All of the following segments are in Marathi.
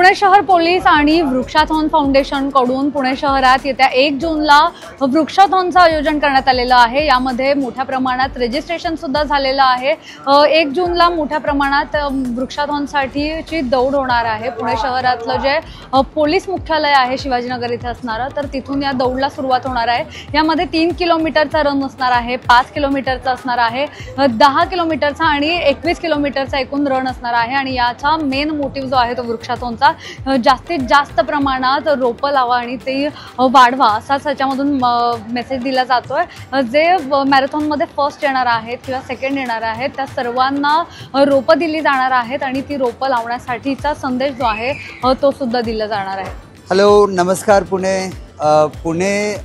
पुणे शहर पोलीस आणि वृक्षाथॉन फाउंडेशन कडून पुणे शहरात येत्या 1 जूनला वृक्षाथॉनचं आयोजन करण्यात आलेलं आहे। यामध्ये मोठ्या प्रमाणात रजिस्ट्रेशन सुद्धा झालेलं आहे। 1 जूनला मोठ्या प्रमाणात वृक्षाथॉनसाठीची दौड होणार आहे। पुणे शहरातलं जे पोलीस मुख्यालय आहे शिवाजीनगर इथे असणारं, तर तिथून या दौडला सुरुवात होणार आहे। यामध्ये 3 किलोमीटरचा रन असणार आहे, 5 किलोमीटरचा असणार आहे, 10 किलोमीटरचा आणि 21 किलोमीटरचा एकूण रन असणार आहे। आणि याचा मेन मोटिव्ह जो आहे तो वृक्षाथॉनचा जास्तीत जास्त प्रमाणात रोपं लावा आणि ते वाढवा असा त्याच्यामधून मेसेज दिला जातोय। जे मॅरेथॉनमध्ये फर्स्ट येणार आहेत किंवा सेकंड येणार आहेत त्या सर्वांना रोपं दिली जाणार आहेत आणि ती रोपं लावण्यासाठीचा संदेश जो आहे तो सुद्धा दिला जाणार आहे। हॅलो, नमस्कार पुणे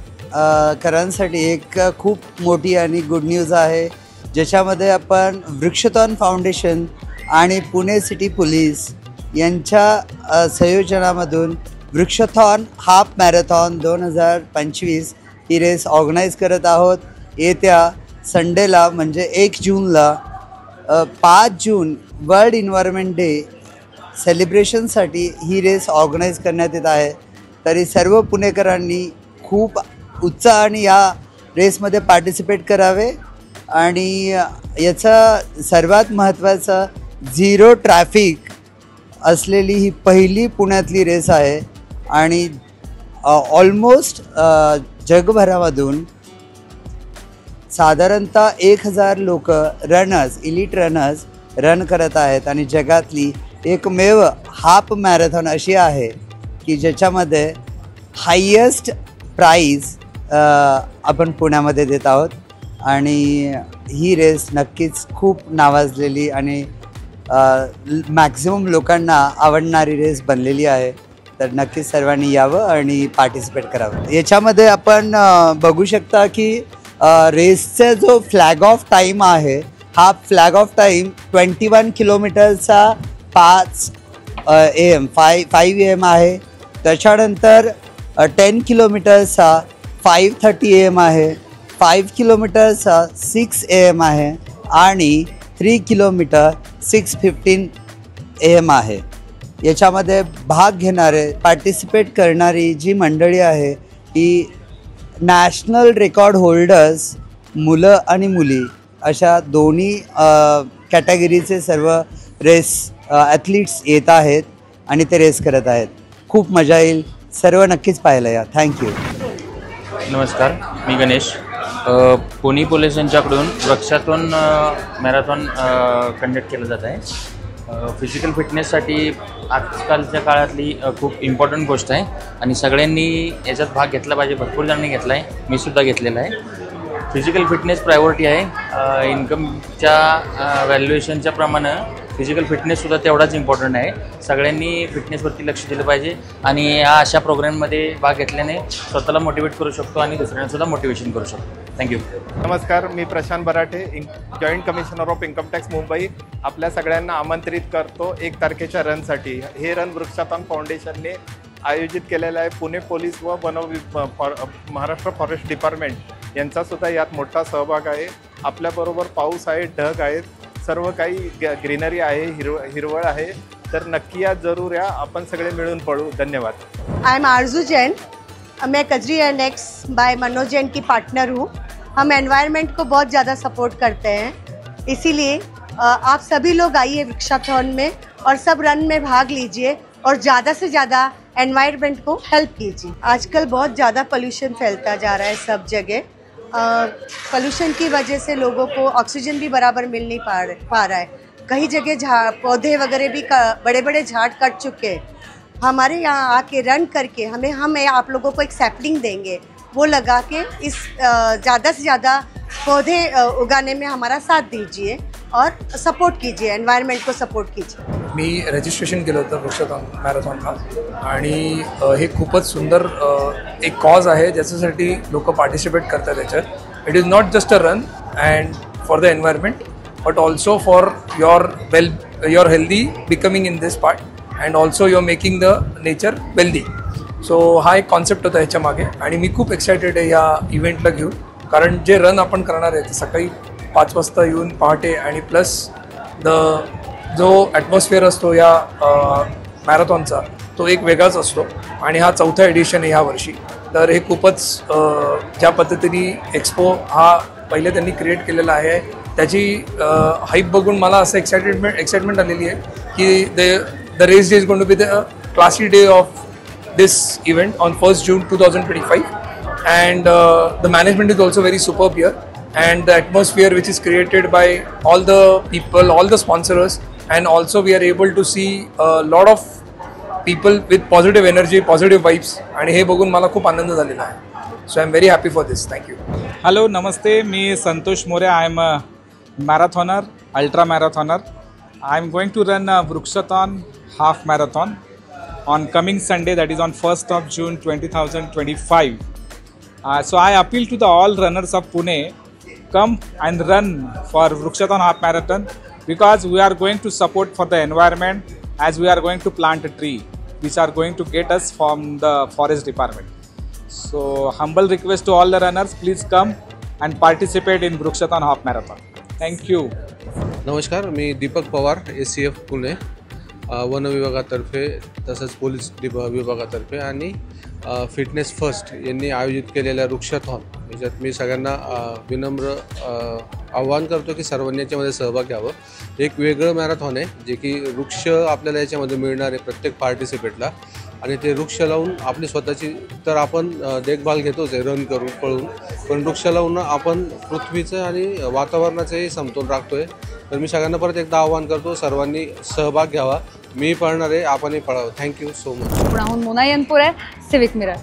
करांसाठी एक खूप मोठी आणि गुड न्यूज आहे, ज्याच्यामध्ये आपण वृक्षाथॉन फाउंडेशन आणि पुणे सिटी पोलीस यांच्या संयोजनामधून वृक्षाथॉन हाफ मॅरेथॉन 2025 ही रेस ऑर्गनाईज करत आहोत। येत्या संडेला म्हणजे 1 जूनला 5 जून वर्ल्ड एन्व्हायरमेंट डे सेलिब्रेशनसाठी ही रेस ऑर्गनाईज करण्यात येत आहे। तरी सर्व पुणेकरांनी खूप उत्साहाने या रेसमध्ये पार्टिसिपेट करावे आणि याचा सर्वात महत्त्वाचं झिरो ट्रॅफिक असलेली ही पहिली पुण्यातली रेस आहे आणि ऑलमोस्ट जगभरामधून साधारणतः 1000 लोक इलीट रनर्स रन करत आहेत आणि जगातली एकमेव हाफ मॅरेथॉन अशी आहे की ज्याच्यामध्ये हायेस्ट प्राईज आपण पुण्यामध्ये देत आहोत। आणि ही रेस नक्कीच खूप नावाजलेली आणि मॅक्झिमम लोकांना आवडणारी रेस बनलेली आहे। तर नक्कीच सर्वांनी यावं आणि पार्टिसिपेट करावं। याच्यामध्ये आपण बघू शकता की रेसचा जो फ्लॅग ऑफ टाईम आहे हा फ्लॅग ऑफ टाईम 21 किलोमीटरचा 5 AM आहे। त्याच्यानंतर 10 किलोमीटरचा 5:30 AM आहे, 5 किलोमीटरचा 6 AM आहे आणि 3 किलोमीटर 6:15 AM आहे। याच्यामध्ये भाग घेणारे पार्टिसिपेट करणारी जी मंडळी आहे ती नॅशनल रेकॉर्ड होल्डर्स मुलं आणि मुली अशा दोन्ही कॅटेगरीचे सर्व रेस ॲथलीट्स येत आहेत आणि ते रेस करत आहेत। खूप मजा येईल, सर्व नक्कीच पाहायला या। थँक्यू। नमस्कार, मी गणेश। पुणे पोलीस यांच्याकडून वृक्षाथॉन मॅरेथॉन कंडक्ट केलं जात आहे। फिजिकल फिटनेससाठी आजकालच्या काळातली खूप इम्पॉर्टंट गोष्ट आहे आणि सगळ्यांनी याच्यात भाग घेतला पाहिजे। भरपूर जणांनी घेतला आहे, मी सुद्धा घेतलेला आहे। फिजिकल फिटनेस प्रायोरिटी आहे। इन्कमच्या व्हॅल्युएशनच्या प्रमाणे फिजिकल फिटनेससुद्धा तेवढाच इम्पॉर्टंट आहे। सगळ्यांनी फिटनेसवरती लक्ष दिलं पाहिजे आणि या अशा प्रोग्राममध्ये भाग घेतल्याने स्वतःला मोटिवेट करू शकतो आणि दुसऱ्यांनासुद्धा मोटिवेशन करू शकतो। थँक्यू। नमस्कार, मी Prashant Barate, joint commissioner of income tax Mumbai. आपल्या सगळ्यांना आमंत्रित करतो 1 तारखेच्या रनसाठी। हे रन वृक्षाथॉन फाउंडेशनने आयोजित केलेलं आहे। पुणे पोलीस व महाराष्ट्र फॉरेस्ट डिपार्टमेंट यांचासुद्धा यात मोठा सहभाग आहे। आपल्याबरोबर पाऊस आहे, ढग आहेत, सर्व काही ग्रीनरी आहे, हिरवळ आहे। तर नक्की या, जरूर या, आपण सगळे मिळून पळू। धन्यवाद। आई एम आरजू जैन, मैं Kajri and X by Manoj Jain की पार्टनर हूँ। हम एनवायरनमेंट को बहुत ज़्यादा सपोर्ट करते हैं, इसीलिए आप सभी लोग आइए वृक्षाथॉन में और सब रन में भाग लीजिए और ज़्यादा से ज़्यादा एनवायरनमेंट को हेल्प कीजिए। आजकल बहुत ज़्यादा पोल्यूशन फैलता जा रहा है सब जगह। पोल्यूशन की वजह से लोगों को ऑक्सीजन भी बराबर मिल नहीं पा रहा है। कई जगह पौधे वगैरह भी बड़े बड़े झाड़ कट चुके हैं। हमारे यहाँ आके रन करके हम आप लोगों को एक सैपलिंग देंगे, वो लगा के इस ज़्यादा से ज़्यादा पौधे उगाने में हमारा साथ दीजिए और सपोर्ट कीजिए, एनवायरनमेंट को सपोर्ट कीजिए। मी रजिस्ट्रेशन केलं होतं वृक्षाथॉन मॅरेथॉनला आणि हे खूपच सुंदर एक कॉज आहे ज्याच्यासाठी लोक पार्टिसिपेट करतात त्याच्यात। It is not just a run and for the environment but also for your healthy becoming in this part and also your making the nature wealthy. So हा एक कॉन्सेप्ट होता ह्याच्या मागे आणि मी खूप एक्सायटेड आहे या इव्हेंटला घेऊन, कारण जे रन आपण करणार आहे ते सकाळी 5 वाजता येऊन पहाटे आणि प्लस जो ॲटमॉस्फिअर असतो या मॅरेथॉनचा तो एक वेगळाच असतो आणि हा 4था एडिशन आहे ह्या वर्षी. तर हे खूपच ज्या पद्धतीने एक्सपो हा पहिले त्यांनी क्रिएट केलेला आहे त्याची हाईप बघून मला असं एक्साइटमेंट आलेली आहे की the race day is going to be the classy day of this event on 1st June 2025, and the management is also very superb here, and the atmosphere which is created by all the people, all the sponsors, and also we are able to see a lot of people with positive energy, positive vibes, and हे बघून मला खूप आनंद झालेला आहे. So I am very happy for this. Thank you. Hello नमस्ते, मी Santosh More. I am a marathoner, ultra marathoner. I am going to run Vrukshathon half marathon on coming Sunday, that is on 1st of June 2025. So I appeal to the all runners of Pune, come and run for Vrikshathon half marathon, because we are going to support for the environment, as we are going to plant a tree which are going to get us from the forest department. So humble request to all the runners, please come and participate in Vrikshathon half marathon. Thank you. नमस्कार, मी दीपक पवार, ACF पुणे, वन विभागातर्फे तसंच पोलीस विभागातर्फे आणि फिटनेस फर्स्ट यांनी आयोजित केलेल्या वृक्षाथॉन याच्यात मी सगळ्यांना विनम्र आव्हान करतो की सर्वांनी याच्यामध्ये सहभाग घ्यावं. एक वेगळं मॅरेथॉन आहे जे की वृक्ष आपल्याला याच्यामध्ये मिळणार आहे प्रत्येक पार्टिसिपेटला, आणि ते वृक्ष लावून आपली स्वतःची तर आपण देखभाल घेतोच आहे रन करून पळून, पण वृक्ष लावून आपण पृथ्वीचं आणि वातावरणाचंही समतोल राखतो आहे. तर मी सगळ्यांना परत एकदा आवाहन करतो, सर्वांनी सहभाग घ्यावा. मी पळणार आहे, आपणही पळावं. Thank you so much. पुण्याहून मोना यनपुरे, सिविक मिरर.